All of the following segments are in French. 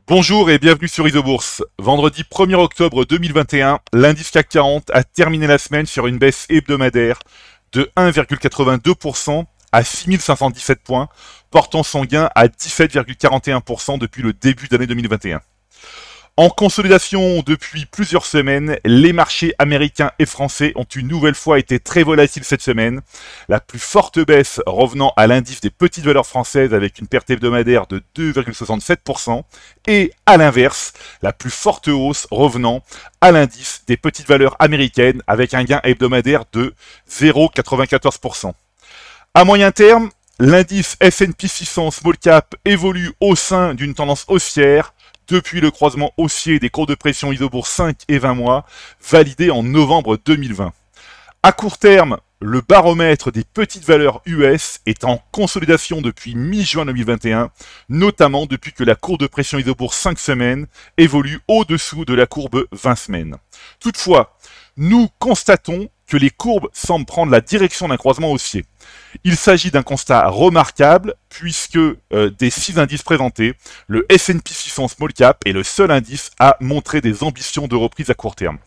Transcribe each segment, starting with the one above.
Bonjour et bienvenue sur Isobourse. Vendredi 1er octobre 2021, l'indice CAC 40 a terminé la semaine sur une baisse hebdomadaire de 1,82% à 6517 points, portant son gain à 17,41% depuis le début d'année 2021. En consolidation depuis plusieurs semaines, les marchés américains et français ont une nouvelle fois été très volatiles cette semaine. La plus forte baisse revenant à l'indice des petites valeurs françaises avec une perte hebdomadaire de 2,67% et à l'inverse, la plus forte hausse revenant à l'indice des petites valeurs américaines avec un gain hebdomadaire de 0,94%. À moyen terme, l'indice S&P 600 Small Cap évolue au sein d'une tendance haussière depuis le croisement haussier des cours de pression Isobourse 5 et 20 mois, validé en novembre 2020. À court terme, le baromètre des petites valeurs US est en consolidation depuis mi-juin 2021, notamment depuis que la courbe de pression Isobourse 5 semaines évolue au-dessous de la courbe 20 semaines. Toutefois, nous constatons que les courbes semblent prendre la direction d'un croisement haussier. Il s'agit d'un constat remarquable puisque des 6 indices présentés, le S&P 600 Small Cap est le seul indice à montrer des ambitions de reprise à court terme.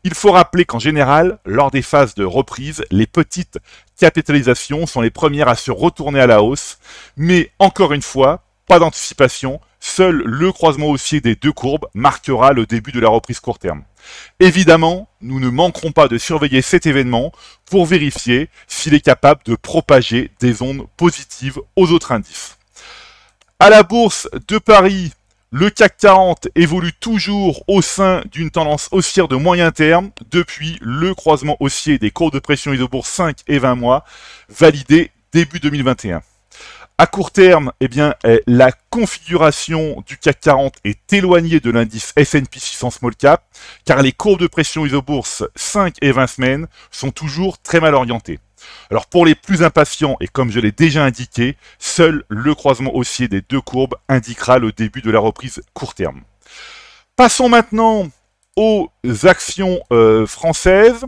Il faut rappeler qu'en général, lors des phases de reprise, les petites capitalisations sont les premières à se retourner à la hausse, mais encore une fois, pas d'anticipation, seul le croisement haussier des deux courbes marquera le début de la reprise court terme. Évidemment, nous ne manquerons pas de surveiller cet événement pour vérifier s'il est capable de propager des ondes positives aux autres indices. À la bourse de Paris, le CAC 40 évolue toujours au sein d'une tendance haussière de moyen terme depuis le croisement haussier des courbes de pression Isobourse 5 et 20 mois validé début 2021. À court terme, la configuration du CAC 40 est éloignée de l'indice S&P 600 Small Cap, car les courbes de pression Isobourse 5 et 20 semaines sont toujours très mal orientées. Alors pour les plus impatients, et comme je l'ai déjà indiqué, seul le croisement haussier des deux courbes indiquera le début de la reprise court terme. Passons maintenant aux actions françaises.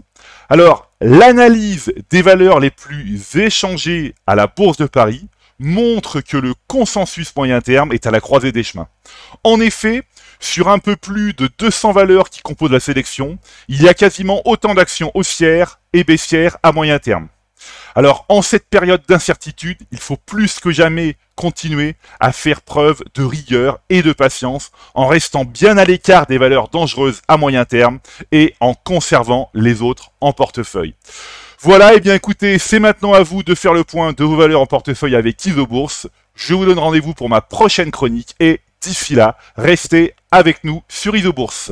Alors, l'analyse des valeurs les plus échangées à la Bourse de Paris montre que le consensus moyen terme est à la croisée des chemins. En effet, sur un peu plus de 200 valeurs qui composent la sélection, il y a quasiment autant d'actions haussières et baissières à moyen terme. Alors, en cette période d'incertitude, il faut plus que jamais continuer à faire preuve de rigueur et de patience en restant bien à l'écart des valeurs dangereuses à moyen terme et en conservant les autres en portefeuille. Voilà, et bien écoutez, c'est maintenant à vous de faire le point de vos valeurs en portefeuille avec Isobourse. Je vous donne rendez-vous pour ma prochaine chronique et d'ici là, restez avec nous sur Isobourse.